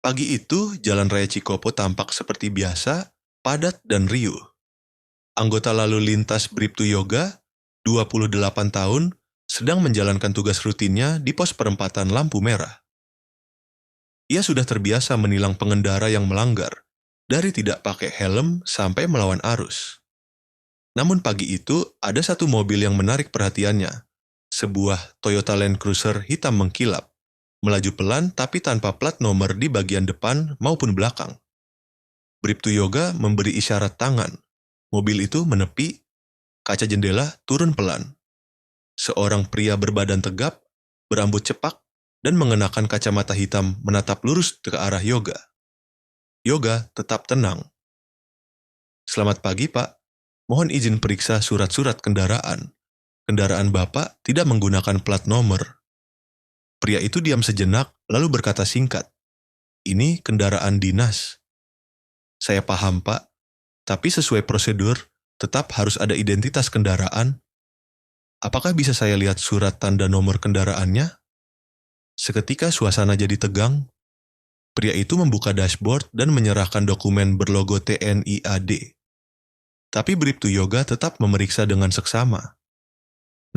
Pagi itu, Jalan Raya Cikopo tampak seperti biasa, padat dan riuh. Anggota lalu lintas Bribtu Yoga, 28 tahun, sedang menjalankan tugas rutinnya di pos perempatan lampu merah. Ia sudah terbiasa menilang pengendara yang melanggar, dari tidak pakai helm sampai melawan arus. Namun pagi itu, ada satu mobil yang menarik perhatiannya. Sebuah Toyota Land Cruiser hitam mengkilap, melaju pelan tapi tanpa plat nomor di bagian depan maupun belakang. Bribtu Yoga memberi isyarat tangan. Mobil itu menepi, kaca jendela turun pelan. Seorang pria berbadan tegap, berambut cepak, dan mengenakan kacamata hitam menatap lurus ke arah Yoga. Yoga tetap tenang. "Selamat pagi, Pak. Mohon izin periksa surat-surat kendaraan. Kendaraan Bapak tidak menggunakan plat nomor." Pria itu diam sejenak, lalu berkata singkat, "Ini kendaraan dinas." "Saya paham, Pak. Tapi sesuai prosedur, tetap harus ada identitas kendaraan. Apakah bisa saya lihat surat tanda nomor kendaraannya?" Seketika suasana jadi tegang. Pria itu membuka dashboard dan menyerahkan dokumen berlogo TNI AD. Tapi Bribtu Yoga tetap memeriksa dengan seksama.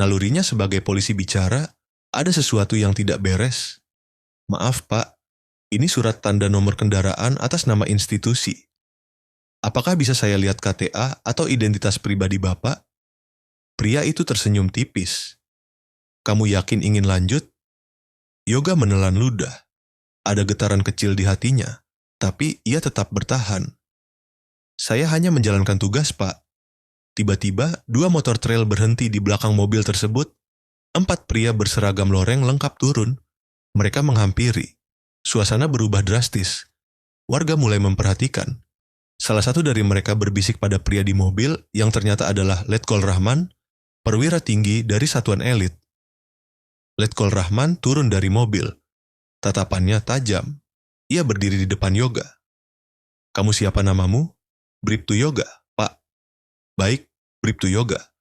Nalurinya sebagai polisi bicara, ada sesuatu yang tidak beres. "Maaf, Pak. Ini surat tanda nomor kendaraan atas nama institusi. Apakah bisa saya lihat KTA atau identitas pribadi Bapak?" Pria itu tersenyum tipis. "Kamu yakin ingin lanjut?" Yoga menelan ludah. Ada getaran kecil di hatinya, tapi ia tetap bertahan. "Saya hanya menjalankan tugas, Pak." Tiba-tiba, dua motor trail berhenti di belakang mobil tersebut. 4 pria berseragam loreng lengkap turun. Mereka menghampiri. Suasana berubah drastis. Warga mulai memperhatikan. Salah satu dari mereka berbisik pada pria di mobil yang ternyata adalah Letkol Rahman, perwira tinggi dari satuan elit. Letkol Rahman turun dari mobil. Tatapannya tajam. Ia berdiri di depan Yoga. "Kamu siapa namamu?" "Bribtu Yoga, Pak." "Baik, Bribtu Yoga.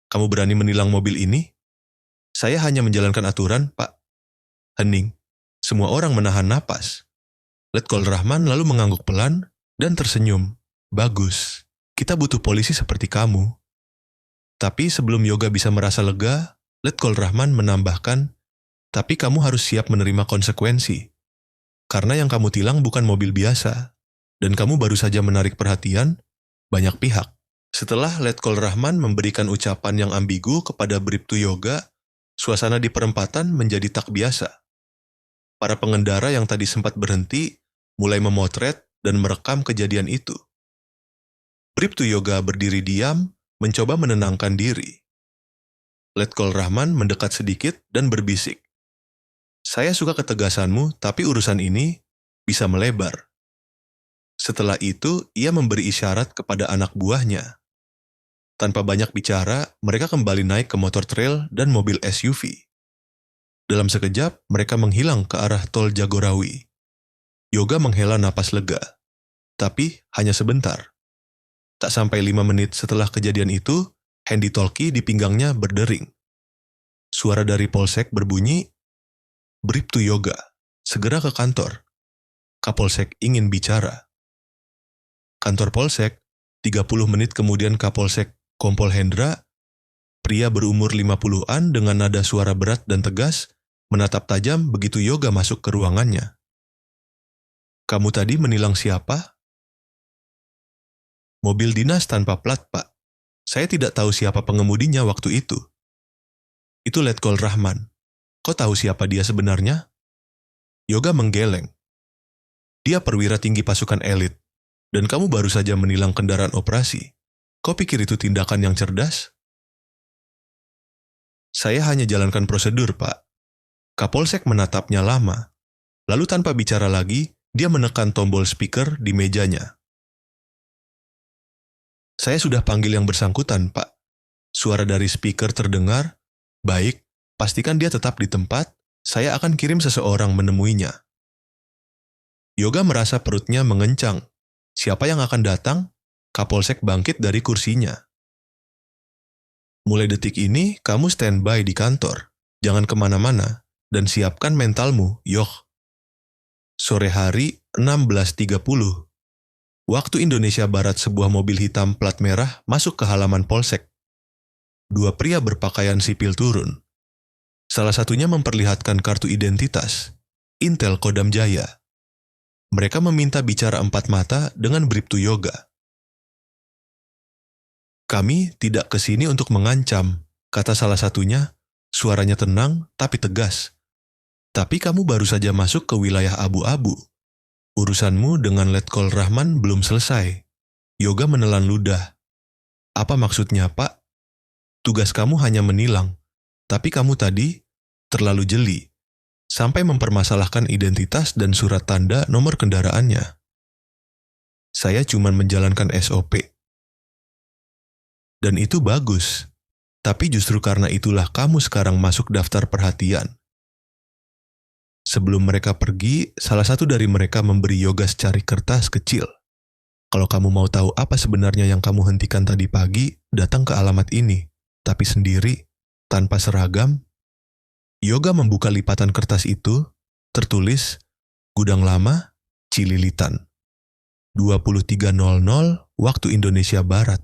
Kamu berani menilang mobil ini?" "Saya hanya menjalankan aturan, Pak." Hening. Semua orang menahan napas. Letkol Rahman lalu mengangguk pelan dan tersenyum. "Bagus. Kita butuh polisi seperti kamu." Tapi sebelum Yoga bisa merasa lega, Letkol Rahman menambahkan, "Tapi kamu harus siap menerima konsekuensi. Karena yang kamu tilang bukan mobil biasa. Dan kamu baru saja menarik perhatian banyak pihak." Setelah Letkol Rahman memberikan ucapan yang ambigu kepada Bribtu Yoga, suasana di perempatan menjadi tak biasa. Para pengendara yang tadi sempat berhenti mulai memotret dan merekam kejadian itu. Bribtu Yoga berdiri diam, mencoba menenangkan diri. Letkol Rahman mendekat sedikit dan berbisik, "Saya suka ketegasanmu, tapi urusan ini bisa melebar." Setelah itu, ia memberi isyarat kepada anak buahnya. Tanpa banyak bicara, mereka kembali naik ke motor trail dan mobil SUV. Dalam sekejap, mereka menghilang ke arah tol Jagorawi. Yoga menghela napas lega. Tapi hanya sebentar. Tak sampai 5 menit setelah kejadian itu, Handy Talkie di pinggangnya berdering. Suara dari Polsek berbunyi, "Bribtu Yoga, segera ke kantor. Kapolsek ingin bicara." Kantor Polsek, 30 menit kemudian Kapolsek Kompol Hendra, pria berumur 50-an dengan nada suara berat dan tegas, menatap tajam begitu Yoga masuk ke ruangannya. "Kamu tadi menilang siapa?" "Mobil dinas tanpa plat, Pak. Saya tidak tahu siapa pengemudinya waktu itu." "Itu Letkol Rahman. Kau tahu siapa dia sebenarnya?" Yoga menggeleng. "Dia perwira tinggi pasukan elit. Dan kamu baru saja menilang kendaraan operasi. Kau pikir itu tindakan yang cerdas?" "Saya hanya jalankan prosedur, Pak." Kapolsek menatapnya lama. Lalu tanpa bicara lagi, dia menekan tombol speaker di mejanya. "Saya sudah panggil yang bersangkutan, Pak." Suara dari speaker terdengar, "Baik, pastikan dia tetap di tempat. Saya akan kirim seseorang menemuinya." Yoga merasa perutnya mengencang. Siapa yang akan datang? Kapolsek bangkit dari kursinya. "Mulai detik ini, kamu standby di kantor. Jangan kemana-mana. Dan siapkan mentalmu, Yoh." Sore hari 16.30. Waktu Indonesia Barat, sebuah mobil hitam plat merah masuk ke halaman polsek. Dua pria berpakaian sipil turun. Salah satunya memperlihatkan kartu identitas, Intel Kodam Jaya. Mereka meminta bicara empat mata dengan Bribtu Yoga. "Kami tidak ke sini untuk mengancam," kata salah satunya, suaranya tenang tapi tegas. "Tapi kamu baru saja masuk ke wilayah abu-abu. Urusanmu dengan Letkol Rahman belum selesai." Yoga menelan ludah. "Apa maksudnya, Pak? Tugas kamu hanya menilang, tapi kamu tadi terlalu jeli, sampai mempermasalahkan identitas dan surat tanda nomor kendaraannya." "Saya cuma menjalankan SOP." "Dan itu bagus. Tapi justru karena itulah kamu sekarang masuk daftar perhatian." Sebelum mereka pergi, salah satu dari mereka memberi Yoga secari kertas kecil. "Kalau kamu mau tahu apa sebenarnya yang kamu hentikan tadi pagi, datang ke alamat ini. Tapi sendiri, tanpa seragam." Yoga membuka lipatan kertas itu, tertulis, "Gudang Lama, Cililitan. 23.00 waktu Indonesia Barat.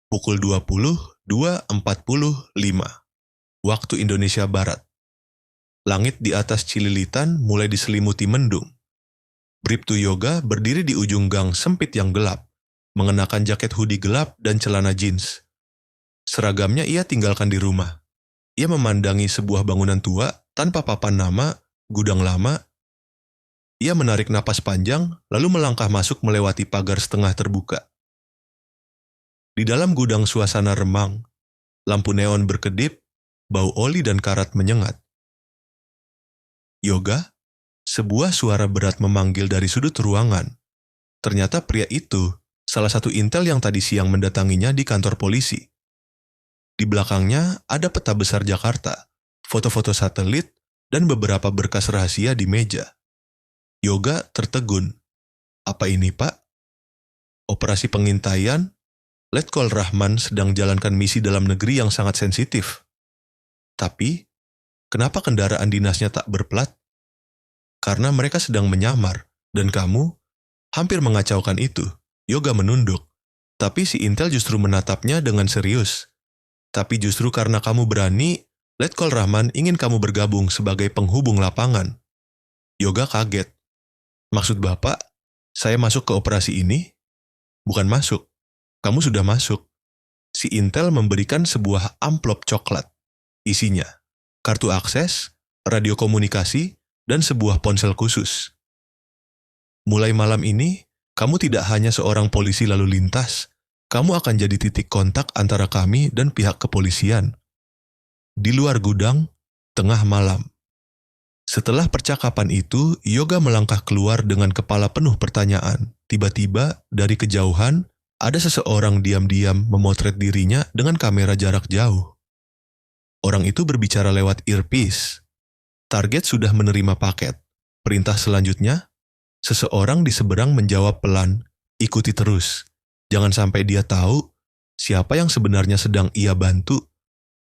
Pukul 22.45 waktu Indonesia Barat. Langit di atas Cililitan mulai diselimuti mendung. Bribtu Yoga berdiri di ujung gang sempit yang gelap, mengenakan jaket hoodie gelap dan celana jeans. Seragamnya ia tinggalkan di rumah. Ia memandangi sebuah bangunan tua tanpa papan nama, Gudang Lama. Ia menarik napas panjang, lalu melangkah masuk melewati pagar setengah terbuka. Di dalam gudang suasana remang, lampu neon berkedip, bau oli dan karat menyengat. "Yoga?" Sebuah suara berat memanggil dari sudut ruangan. Ternyata pria itu, salah satu intel yang tadi siang mendatanginya di kantor polisi. Di belakangnya ada peta besar Jakarta, foto-foto satelit, dan beberapa berkas rahasia di meja. Yoga tertegun. "Apa ini, Pak?" "Operasi pengintaian. Letkol Rahman sedang jalankan misi dalam negeri yang sangat sensitif." "Tapi, kenapa kendaraan dinasnya tak berplat?" "Karena mereka sedang menyamar, dan kamu hampir mengacaukan itu." Yoga menunduk. Tapi si Intel justru menatapnya dengan serius. "Tapi justru karena kamu berani, Letkol Rahman ingin kamu bergabung sebagai penghubung lapangan." Yoga kaget. "Maksud Bapak, saya masuk ke operasi ini?" "Bukan masuk. Kamu sudah masuk." Si Intel memberikan sebuah amplop coklat. Isinya, kartu akses, radio komunikasi, dan sebuah ponsel khusus. "Mulai malam ini, kamu tidak hanya seorang polisi lalu lintas, kamu akan jadi titik kontak antara kami dan pihak kepolisian. Di luar gudang, tengah malam." Setelah percakapan itu, Yoga melangkah keluar dengan kepala penuh pertanyaan. Tiba-tiba, dari kejauhan, ada seseorang diam-diam memotret dirinya dengan kamera jarak jauh. Orang itu berbicara lewat earpiece. Target sudah menerima paket. Perintah selanjutnya, seseorang di seberang menjawab pelan, "Ikuti terus. Jangan sampai dia tahu siapa yang sebenarnya sedang ia bantu."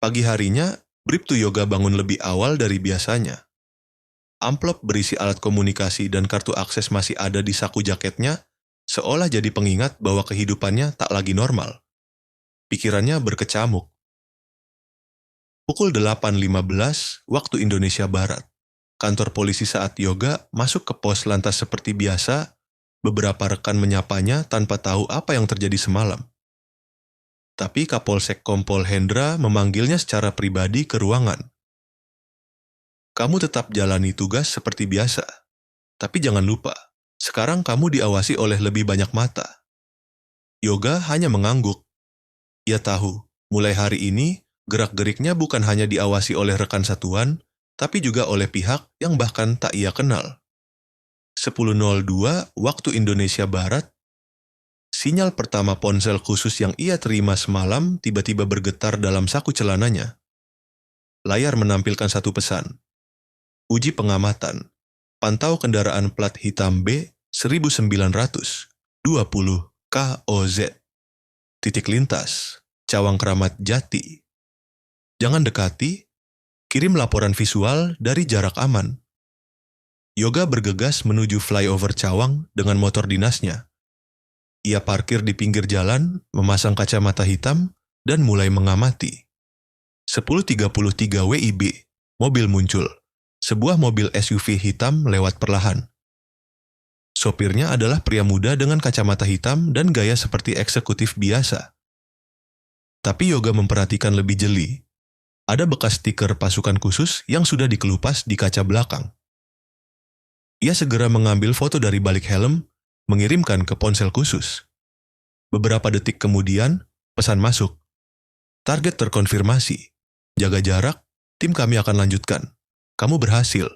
Pagi harinya, Bribtu Yoga bangun lebih awal dari biasanya. Amplop berisi alat komunikasi dan kartu akses masih ada di saku jaketnya, seolah jadi pengingat bahwa kehidupannya tak lagi normal. Pikirannya berkecamuk. Pukul 8.15 waktu Indonesia Barat. Kantor polisi saat Yoga masuk ke pos lantas seperti biasa, beberapa rekan menyapanya tanpa tahu apa yang terjadi semalam. Tapi Kapolsek Kompol Hendra memanggilnya secara pribadi ke ruangan. "Kamu tetap jalani tugas seperti biasa. Tapi jangan lupa, sekarang kamu diawasi oleh lebih banyak mata." Yoga hanya mengangguk. Ia tahu, mulai hari ini, gerak-geriknya bukan hanya diawasi oleh rekan satuan, tapi juga oleh pihak yang bahkan tak ia kenal. 10.02 waktu Indonesia Barat, sinyal pertama ponsel khusus yang ia terima semalam tiba-tiba bergetar dalam saku celananya. Layar menampilkan satu pesan. "Uji pengamatan. Pantau kendaraan plat hitam B 1920 KOZ. Titik lintas, Cawang Kramat Jati. Jangan dekati, kirim laporan visual dari jarak aman." Yoga bergegas menuju flyover Cawang dengan motor dinasnya. Ia parkir di pinggir jalan, memasang kacamata hitam, dan mulai mengamati. 10.33 WIB, mobil muncul. Sebuah mobil SUV hitam lewat perlahan. Sopirnya adalah pria muda dengan kacamata hitam dan gaya seperti eksekutif biasa. Tapi Yoga memperhatikan lebih jeli. Ada bekas stiker pasukan khusus yang sudah dikelupas di kaca belakang. Ia segera mengambil foto dari balik helm, mengirimkan ke ponsel khusus. Beberapa detik kemudian, pesan masuk. Target terkonfirmasi. Jaga jarak, tim kami akan lanjutkan. Kamu berhasil.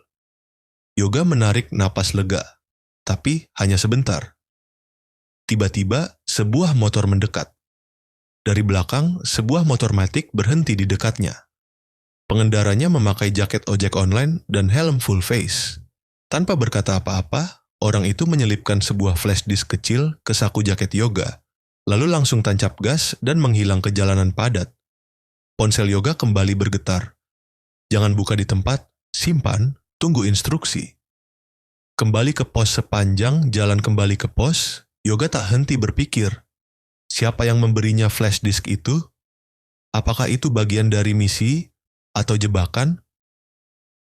Yoga menarik napas lega, tapi hanya sebentar. Tiba-tiba, sebuah motor mendekat. Dari belakang, sebuah motor matic berhenti di dekatnya. Pengendaranya memakai jaket ojek online dan helm full face. Tanpa berkata apa-apa, orang itu menyelipkan sebuah flash disk kecil ke saku jaket Yoga, lalu langsung tancap gas dan menghilang ke jalanan padat. Ponsel Yoga kembali bergetar. Jangan buka di tempat, simpan, tunggu instruksi. Kembali ke pos sepanjang jalan kembali ke pos, Yoga tak henti berpikir. Siapa yang memberinya flash disk itu? Apakah itu bagian dari misi atau jebakan?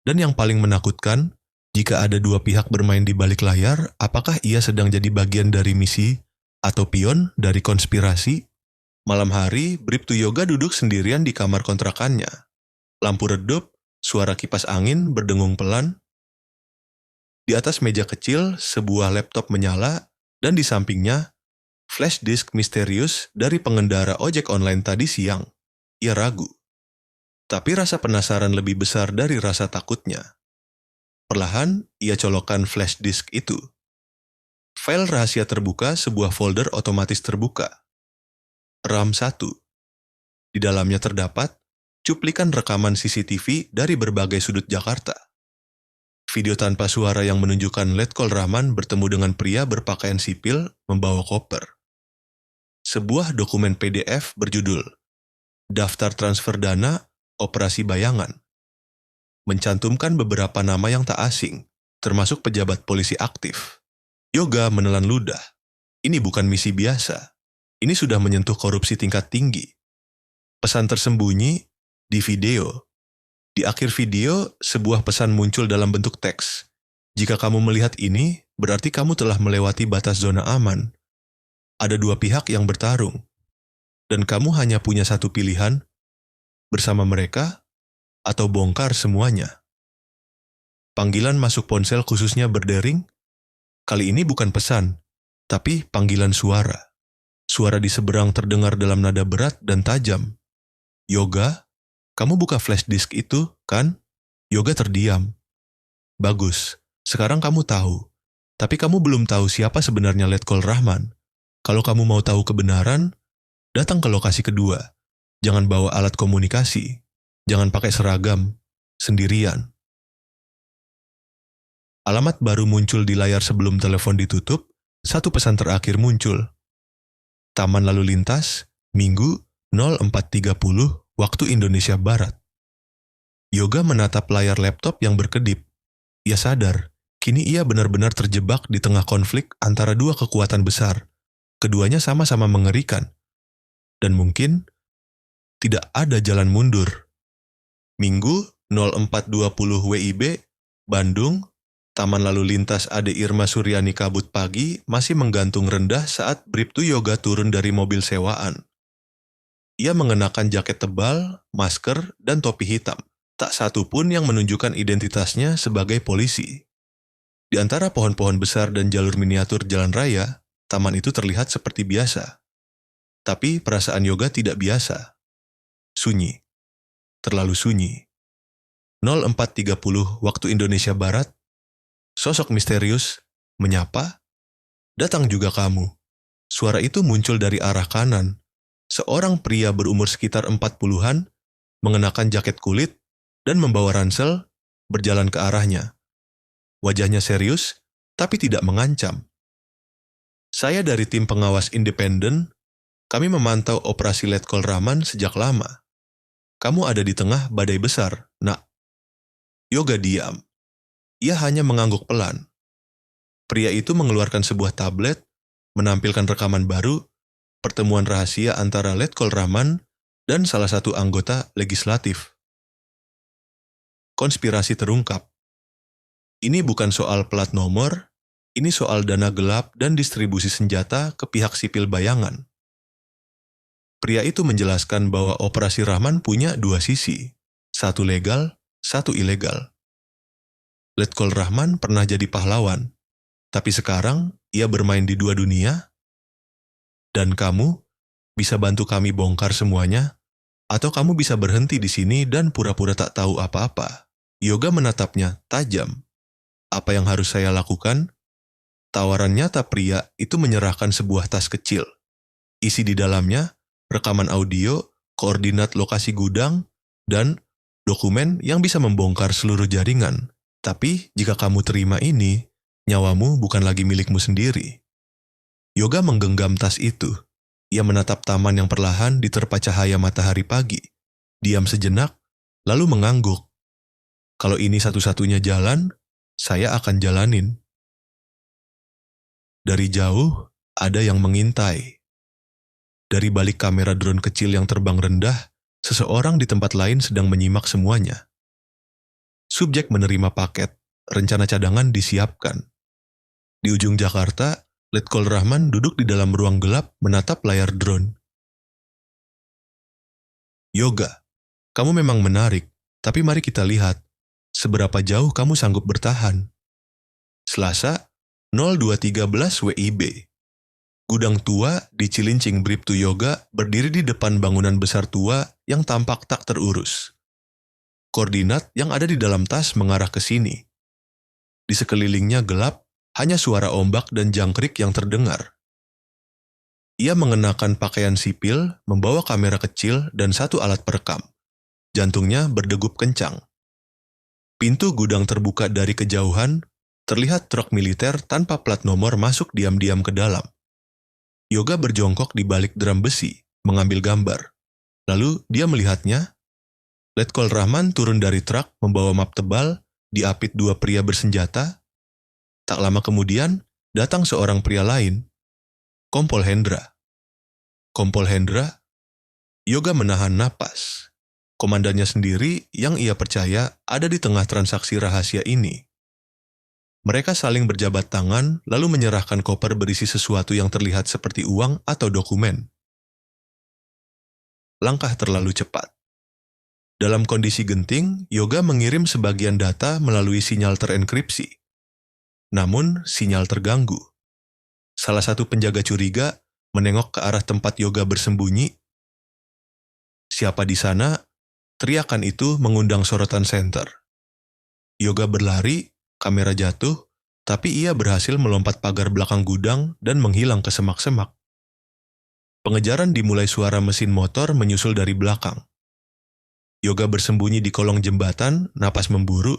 Dan yang paling menakutkan, jika ada dua pihak bermain di balik layar, apakah ia sedang jadi bagian dari misi atau pion dari konspirasi? Malam hari, Bribtu Yoga duduk sendirian di kamar kontrakannya. Lampu redup, suara kipas angin berdengung pelan. Di atas meja kecil, sebuah laptop menyala, dan di sampingnya, flash disk misterius dari pengendara ojek online tadi siang. Ia ragu. Tapi rasa penasaran lebih besar dari rasa takutnya. Perlahan, ia colokkan flash disk itu. File rahasia terbuka, sebuah folder otomatis terbuka. RAM 1. Di dalamnya terdapat cuplikan rekaman CCTV dari berbagai sudut Jakarta. Video tanpa suara yang menunjukkan Letkol Rahman bertemu dengan pria berpakaian sipil membawa koper. Sebuah dokumen PDF berjudul Daftar Transfer Dana Operasi Bayangan. Mencantumkan beberapa nama yang tak asing, termasuk pejabat polisi aktif. Yoga menelan ludah. Ini bukan misi biasa. Ini sudah menyentuh korupsi tingkat tinggi. Pesan tersembunyi di video. Di akhir video, sebuah pesan muncul dalam bentuk teks. Jika kamu melihat ini, berarti kamu telah melewati batas zona aman. Ada dua pihak yang bertarung. Dan kamu hanya punya satu pilihan, bersama mereka, atau bongkar semuanya. Panggilan masuk ponsel khususnya berdering. Kali ini bukan pesan, tapi panggilan suara. Suara di seberang terdengar dalam nada berat dan tajam. Yoga, kamu buka flash disk itu, kan? Yoga terdiam. Bagus, sekarang kamu tahu. Tapi kamu belum tahu siapa sebenarnya Letkol Rahman. Kalau kamu mau tahu kebenaran, datang ke lokasi kedua. Jangan bawa alat komunikasi. Jangan pakai seragam, sendirian. Alamat baru muncul di layar sebelum telepon ditutup, satu pesan terakhir muncul. Taman Lalu Lintas, Minggu 04.30 waktu Indonesia Barat. Yoga menatap layar laptop yang berkedip. Ia sadar, kini ia benar-benar terjebak di tengah konflik antara dua kekuatan besar. Keduanya sama-sama mengerikan. Dan mungkin tidak ada jalan mundur. Minggu 04.20 WIB, Bandung, Taman Lalu Lintas Ade Irma Suryani kabut pagi masih menggantung rendah saat Bribtu Yoga turun dari mobil sewaan. Ia mengenakan jaket tebal, masker, dan topi hitam. Tak satu pun yang menunjukkan identitasnya sebagai polisi. Di antara pohon-pohon besar dan jalur miniatur jalan raya, taman itu terlihat seperti biasa. Tapi perasaan Yoga tidak biasa. Sunyi. Terlalu sunyi. 04.30 waktu Indonesia Barat, sosok misterius menyapa, "Datang juga kamu." Suara itu muncul dari arah kanan. Seorang pria berumur sekitar 40-an, mengenakan jaket kulit, dan membawa ransel, berjalan ke arahnya. Wajahnya serius, tapi tidak mengancam. "Saya dari tim pengawas independen, kami memantau operasi Letkol Rahman sejak lama. Kamu ada di tengah badai besar, nak." Yoga diam. Ia hanya mengangguk pelan. Pria itu mengeluarkan sebuah tablet, menampilkan rekaman baru, pertemuan rahasia antara Letkol Rahman dan salah satu anggota legislatif. Konspirasi terungkap. Ini bukan soal plat nomor, ini soal dana gelap dan distribusi senjata ke pihak sipil bayangan. Pria itu menjelaskan bahwa operasi Rahman punya dua sisi, satu legal, satu ilegal. Letkol Rahman pernah jadi pahlawan, tapi sekarang ia bermain di dua dunia, dan kamu bisa bantu kami bongkar semuanya, atau kamu bisa berhenti di sini dan pura-pura tak tahu apa-apa. Yoga menatapnya tajam. Apa yang harus saya lakukan? Tawaran nyata pria itu menyerahkan sebuah tas kecil. Isi di dalamnya, rekaman audio, koordinat lokasi gudang, dan dokumen yang bisa membongkar seluruh jaringan. Tapi jika kamu terima ini, nyawamu bukan lagi milikmu sendiri. Yoga menggenggam tas itu. Ia menatap taman yang perlahan diterpa cahaya matahari pagi. Diam sejenak, lalu mengangguk. Kalau ini satu-satunya jalan, saya akan jalanin. Dari jauh, ada yang mengintai. Dari balik kamera drone kecil yang terbang rendah, seseorang di tempat lain sedang menyimak semuanya. Subjek menerima paket, rencana cadangan disiapkan. Di ujung Jakarta, Letkol Rahman duduk di dalam ruang gelap menatap layar drone. Yoga, kamu memang menarik, tapi mari kita lihat seberapa jauh kamu sanggup bertahan. Selasa, 02.13 WIB. Gudang tua di Cilincing Bribtu Yoga berdiri di depan bangunan besar tua yang tampak tak terurus. Koordinat yang ada di dalam tas mengarah ke sini. Di sekelilingnya gelap, hanya suara ombak dan jangkrik yang terdengar. Ia mengenakan pakaian sipil, membawa kamera kecil dan satu alat perekam. Jantungnya berdegup kencang. Pintu gudang terbuka dari kejauhan, terlihat truk militer tanpa plat nomor masuk diam-diam ke dalam. Yoga berjongkok di balik drum besi, mengambil gambar. Lalu dia melihatnya. Letkol Rahman turun dari truk membawa map tebal, diapit dua pria bersenjata. Tak lama kemudian, datang seorang pria lain, Kompol Hendra. Kompol Hendra, Yoga menahan napas. Komandannya sendiri yang ia percaya ada di tengah transaksi rahasia ini. Mereka saling berjabat tangan lalu menyerahkan koper berisi sesuatu yang terlihat seperti uang atau dokumen. Langkah terlalu cepat. Dalam kondisi genting, Yoga mengirim sebagian data melalui sinyal terenkripsi. Namun, sinyal terganggu. Salah satu penjaga curiga menengok ke arah tempat Yoga bersembunyi. Siapa di sana? Teriakan itu mengundang sorotan senter. Yoga berlari, kamera jatuh, tapi ia berhasil melompat pagar belakang gudang dan menghilang ke semak-semak. Pengejaran dimulai suara mesin motor menyusul dari belakang. Yoga bersembunyi di kolong jembatan, napas memburu.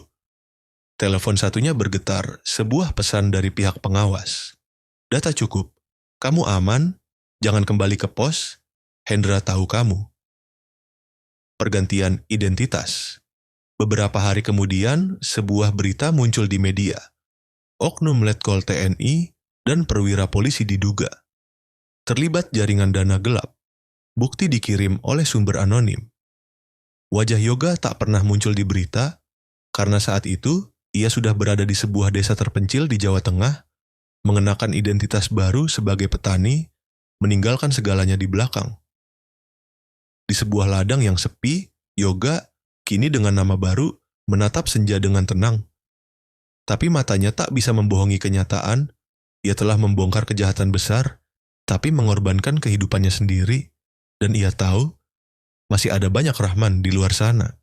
Telepon satunya bergetar, sebuah pesan dari pihak pengawas. Data cukup, kamu aman, jangan kembali ke pos, Hendra tahu kamu. Pergantian identitas. Beberapa hari kemudian, sebuah berita muncul di media. Oknum Letkol TNI dan perwira polisi diduga terlibat jaringan dana gelap. Bukti dikirim oleh sumber anonim. Wajah Yoga tak pernah muncul di berita, karena saat itu ia sudah berada di sebuah desa terpencil di Jawa Tengah, mengenakan identitas baru sebagai petani, meninggalkan segalanya di belakang. Di sebuah ladang yang sepi, Yoga, kini dengan nama baru, menatap senja dengan tenang. Tapi matanya tak bisa membohongi kenyataan, ia telah membongkar kejahatan besar, tapi mengorbankan kehidupannya sendiri, dan ia tahu, masih ada banyak Rahman di luar sana.